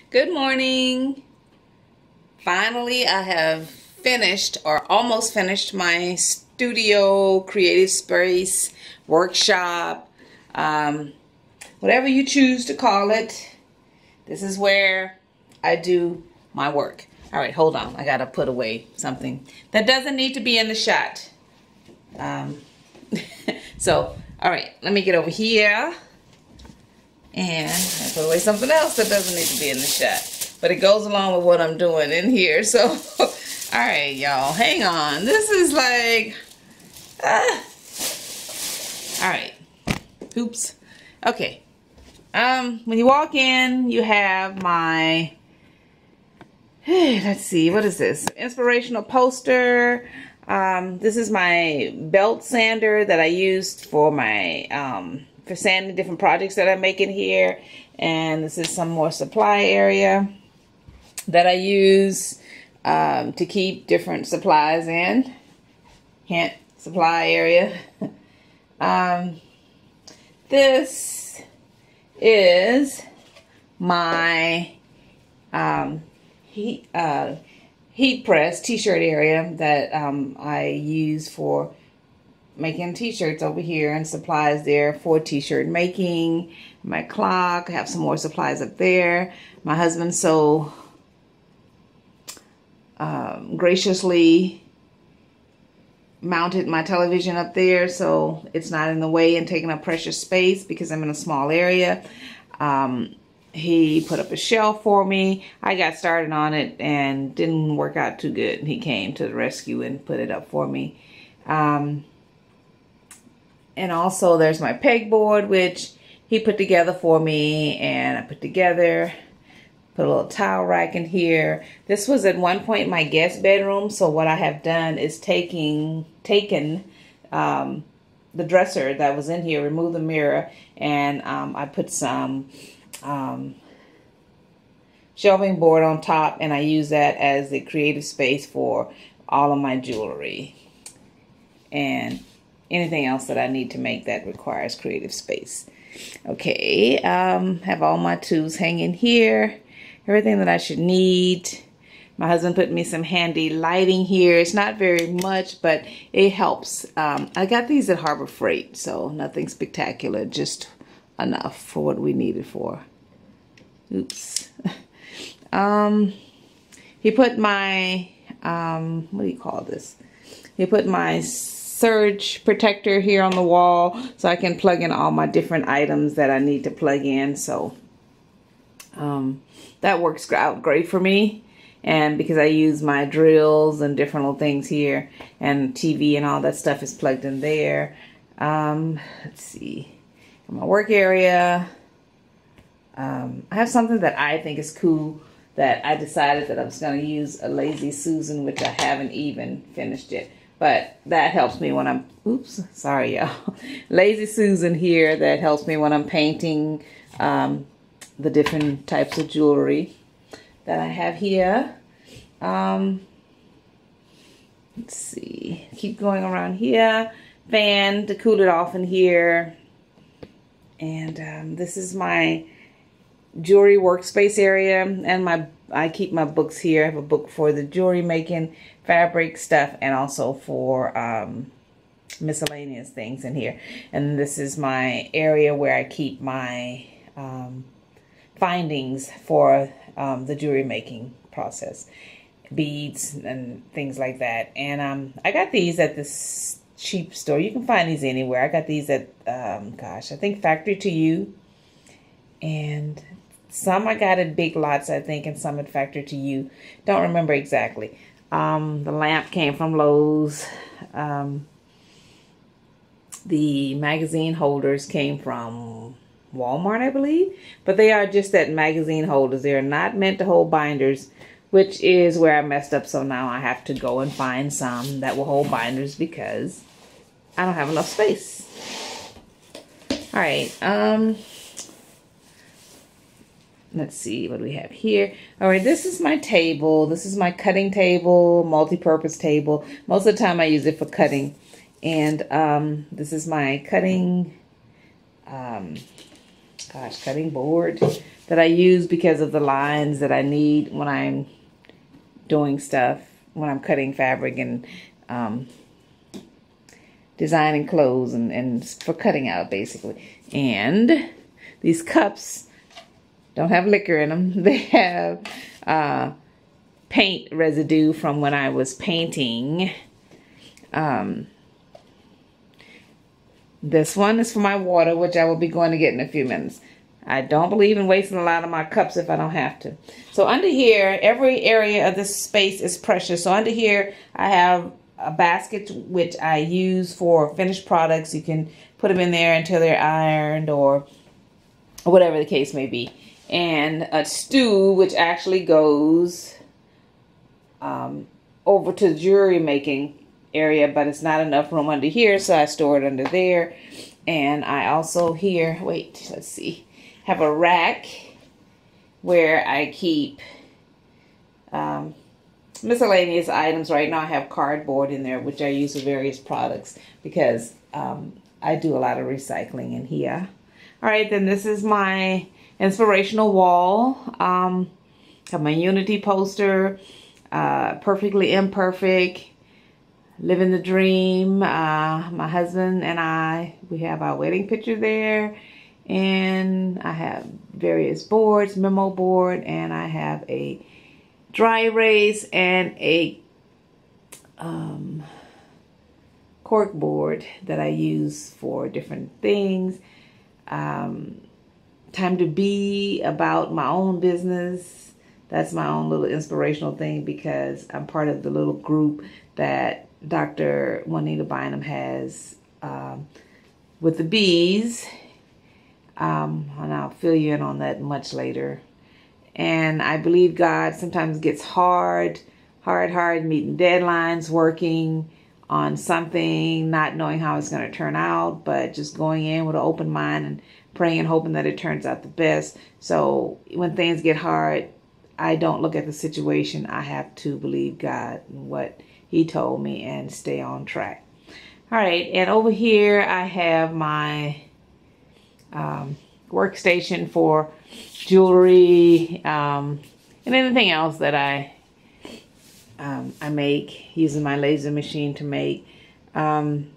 Good morning. Finally, I have finished or almost finished my studio creative space workshop, whatever you choose to call it. This is where I do my work. All right, hold on. I got to put away something that doesn't need to be in the shot. All right, let me get over here. And I put away something else that doesn't need to be in the shot. But it goes along with what I'm doing in here. So, all right, y'all, hang on. This is like, all right. Oops. Okay. When you walk in, you have my, let's see, what is this? Inspirational poster. This is my belt sander that I used for my, for sanding different projects that I'm making here. And this is some more supply area that I use to keep different supplies in. Hint, supply area. This is my heat press t-shirt area that I use for making t-shirts over here, and supplies there for t-shirt making. My clock, I have some more supplies up there. My husband so graciously mounted my television up there so it's not in the way and taking up precious space because I'm in a small area. He put up a shelf for me. I got started on it and didn't work out too good. He came to the rescue and put it up for me. And also there's my pegboard, which he put together for me, and I put together, put a little towel rack in here. This was at one point my guest bedroom, so what I have done is taken the dresser that was in here, removed the mirror, and I put some shelving board on top, and I use that as the creative space for all of my jewelry and anything else that I need to make that requires creative space. Okay, have all my tools hanging here, everything that I should need. My husband put me some handy lighting here. It's not very much, but it helps. I got these at Harbor Freight, so nothing spectacular, just enough for what we need it for. Oops. He put my, what do you call this? He put my surge protector here on the wall so I can plug in all my different items that I need to plug in. So that works out great for me, and because I use my drills and different little things here, and TV and all that stuff is plugged in there. Let's see, my work area. I have something that I think is cool that I decided that I was going to use, a Lazy Susan, which I haven't even finished yet. But that helps me when I'm, oops, sorry y'all. Lazy Susan here, that helps me when I'm painting the different types of jewelry that I have here. Let's see, keep going around here. Fan to cool it off in here. And this is my jewelry workspace area, and I keep my books here. I have a book for the jewelry making, fabric stuff, and also for miscellaneous things in here. And this is my area where I keep my findings for the jewelry making process, beads and things like that. And I got these at this cheap store. You can find these anywhere. I got these at gosh, I think Factory to You, and some I got at Big Lots, I think, and some at Factory to You. Don't remember exactly. The lamp came from Lowe's. The magazine holders came from Walmart, I believe. But they are just that magazine holders. They are not meant to hold binders, which is where I messed up. So now I have to go and find some that will hold binders because I don't have enough space. All right. Let's see what we have here. All right, this is my table. This is my cutting table, multi-purpose table. Most of the time I use it for cutting. And this is my cutting, cutting board. that I use because of the lines that I need when I'm doing stuff, when I'm cutting fabric and designing clothes and for cutting out basically. And these cups don't have liquor in them. They have paint residue from when I was painting. This one is for my water, which I will be going to get in a few minutes. I don't believe in wasting a lot of my cups if I don't have to. So under here, every area of this space is precious. So under here, I have a basket which I use for finished products. You can put them in there until they're ironed or whatever the case may be. And a stool which actually goes over to the jewelry making area, but it's not enough room under here, so I store it under there. And I also here, wait, let's see, have a rack where I keep miscellaneous items. Right now I have cardboard in there, which I use for various products because I do a lot of recycling in here. All right, then this is my inspirational wall. Have my Unity poster, Perfectly Imperfect, Living the Dream. My husband and I, we have our wedding picture there. And I have various boards, memo board, and I have a dry erase and a cork board that I use for different things. Time to be about my own business. That's my own little inspirational thing because I'm part of the little group that Dr. Juanita Bynum has with the bees. And I'll fill you in on that much later. And I believe God sometimes gets hard meeting deadlines, working on something, not knowing how it's going to turn out, but just going in with an open mind and praying and hoping that it turns out the best. So when things get hard, I don't look at the situation. I have to believe God and what He told me and stay on track. All right, and over here I have my workstation for jewelry and anything else that I make using my laser machine to make. Let's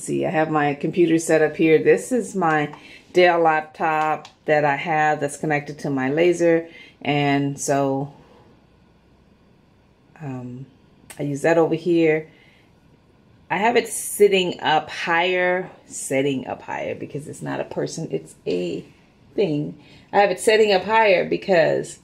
see, I have my computer set up here. This is my Dell laptop that I have that's connected to my laser, and so I use that over here. I have it sitting up higher because it's not a person, it's a thing. I have it setting up higher because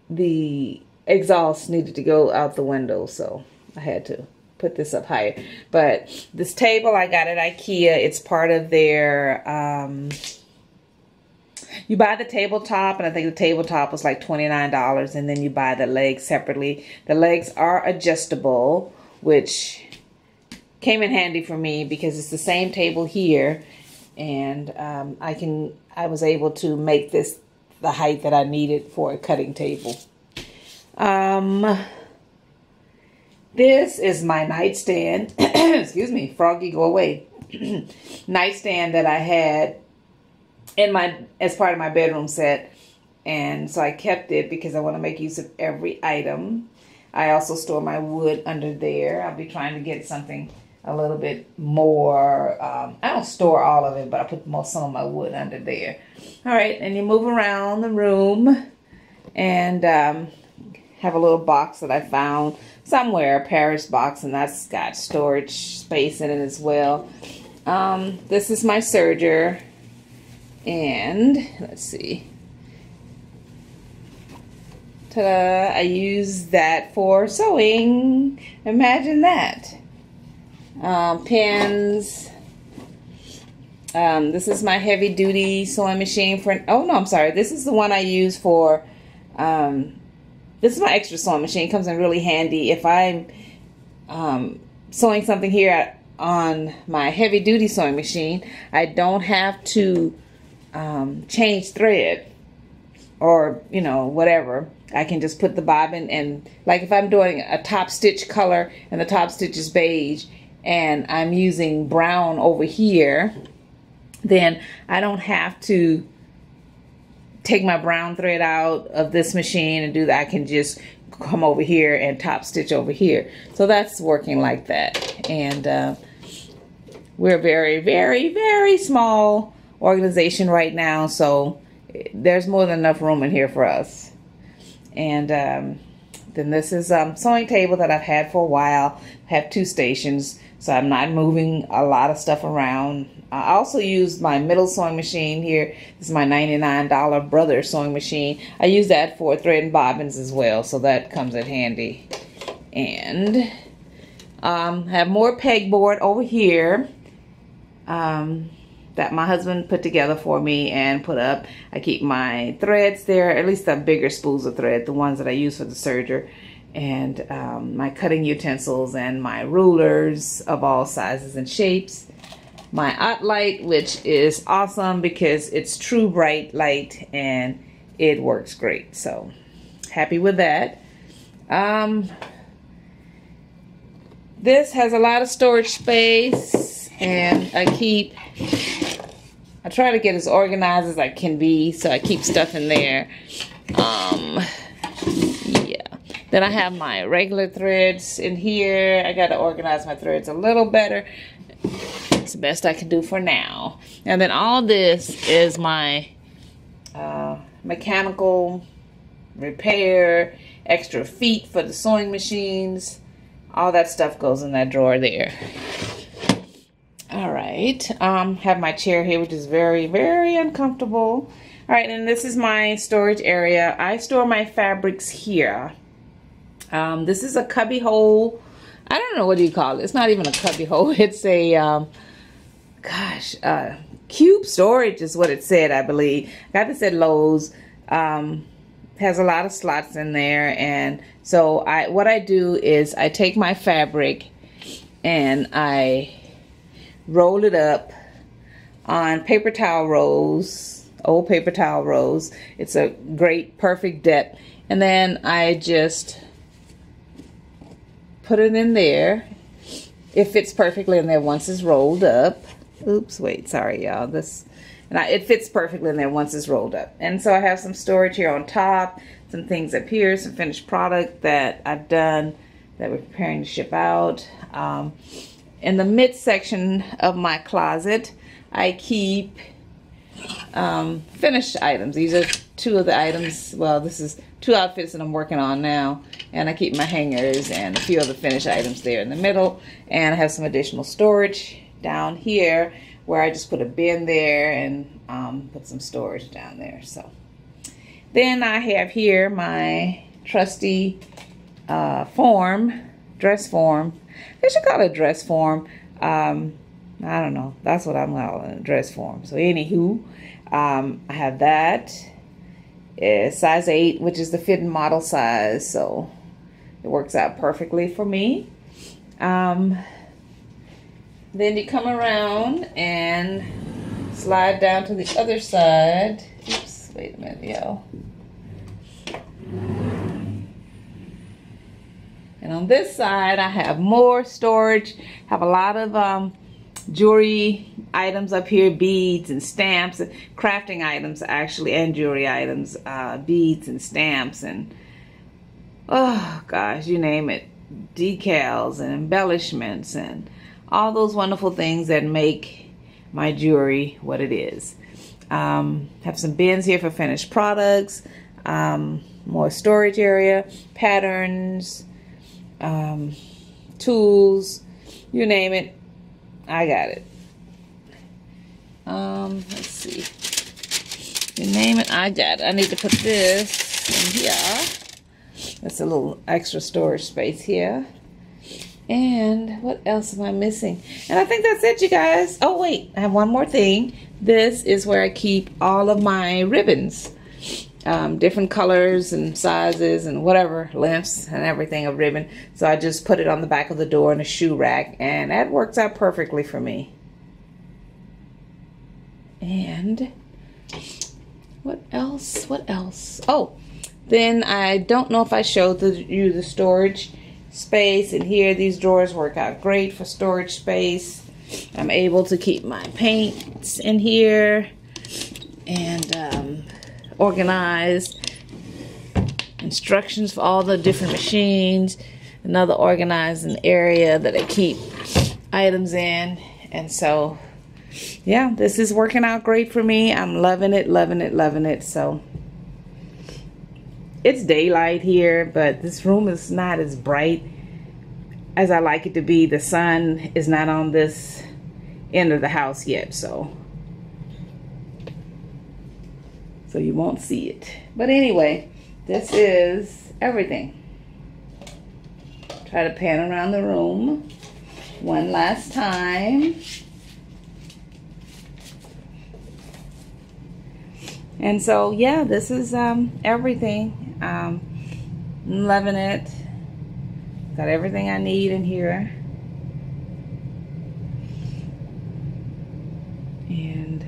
the exhaust needed to go out the window, so I had to put this up higher. But this table I got at IKEA. It's part of their you buy the tabletop, and I think the tabletop was like $29, and then you buy the legs separately. The legs are adjustable, which came in handy for me because it's the same table here, and I was able to make this the height that I needed for a cutting table. This is my nightstand. Excuse me, Froggy, go away. Nightstand that I had as part of my bedroom set, and so I kept it because I want to make use of every item. I also store my wood under there. I'll be trying to get something a little bit more. I don't store all of it, but I put some of my wood under there. All right, and you move around the room and have a little box that I found somewhere, a Paris box, and that's got storage space in it as well. This is my serger, and let's see. Ta-da! I use that for sewing. Imagine that. Pins. This is my heavy duty sewing machine for, oh no, I'm sorry. This is the one I use for, this is my extra sewing machine. It comes in really handy. If I'm sewing something here on my heavy duty sewing machine, I don't have to change thread or, you know, whatever. I can just put the bobbin, and like if I'm doing a top stitch color and the top stitch is beige and I'm using brown over here, then I don't have to take my brown thread out of this machine and do that. I can just come over here and top stitch over here. So that's working like that. And we're a very, very, very small organization right now, so there's more than enough room in here for us. And then this is sewing table that I've had for a while. I have 2 stations, so I'm not moving a lot of stuff around. I also use my middle sewing machine here. This is my $99 Brother sewing machine. I use that for thread and bobbins as well, so that comes in handy. And have more pegboard over here that my husband put together for me and put up. I keep my threads there, at least the bigger spools of thread, the ones that I use for the serger, and my cutting utensils and my rulers of all sizes and shapes. My Ott light, which is awesome because it's true bright light and it works great. So happy with that. This has a lot of storage space, and I try to get as organized as I can be, so I keep stuff in there. Yeah. Then I have my regular threads in here. I got to organize my threads a little better. It's the best I can do for now. And then all this is my mechanical repair, extra feet for the sewing machines. All that stuff goes in that drawer there. All right, have my chair here, which is very, very uncomfortable. All right, and this is my storage area. I store my fabrics here. This is a cubby hole. I don't know, what do you call it? It's not even a cubby hole. It's a, cube storage is what it said, I believe. Got this at Lowe's. Has a lot of slots in there, and so what I do is I take my fabric and I roll it up on paper towel rolls, old paper towel rolls. It's a great, perfect depth. And then I just put it in there. It fits perfectly in there once it's rolled up. Oops, wait, sorry y'all. It fits perfectly in there once it's rolled up. And so I have some storage here on top, some things up here, some finished product that I've done that we're preparing to ship out. In the midsection of my closet, I keep finished items. These are 2 of the items. Well, this is 2 outfits that I'm working on now. And I keep my hangers and a few other finished items there in the middle. And I have some additional storage down here where I just put a bin there and put some storage down there. So then I have here my trusty dress form. They should call it dress form. I don't know. That's what I'm calling it, dress form. So anywho, I have that. It's size 8, which is the fit and model size. So it works out perfectly for me. Then you come around and slide down to the other side. Oops, wait a minute, y'all. And on this side, I have more storage. Have a lot of jewelry items up here, beads and stamps, crafting items actually, and jewelry items, beads and stamps, and oh gosh, you name it, decals and embellishments and all those wonderful things that make my jewelry what it is. Have some bins here for finished products, more storage area, patterns, tools, you name it, I got it. Let's see, you name it, I got it. I need to put this in here. That's a little extra storage space here. And what else am I missing? And I think that's it, you guys. Oh wait, I have one more thing. This is where I keep all of my ribbons. Different colors and sizes and whatever, lengths and everything of ribbon. So I just put it on the back of the door in a shoe rack, and that works out perfectly for me. And what else? What else? Oh, then I don't know if I showed you the storage space in here. These drawers work out great for storage space. I'm able to keep my paints in here and organized. Instructions for all the different machines. Another organizing area that I keep items in. And so, yeah, this is working out great for me. I'm loving it, loving it, loving it. So, it's daylight here, but this room is not as bright as I like it to be. The sun is not on this end of the house yet, so you won't see it. But anyway, this is everything. Try to pan around the room one last time. And so, yeah, this is everything. I'm loving it. Got everything I need in here. And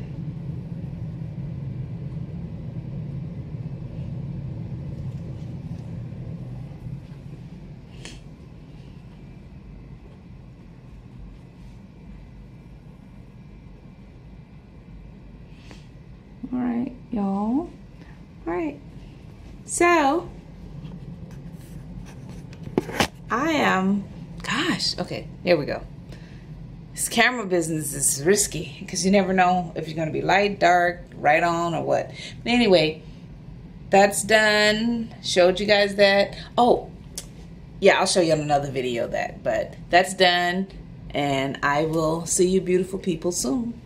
all right, y'all. All right. So, gosh, okay, here we go. This camera business is risky because you never know if you're going to be light, dark, right on, or what. But anyway, that's done. Showed you guys that. Oh, yeah, I'll show you on another video that. But that's done, and I will see you beautiful people soon.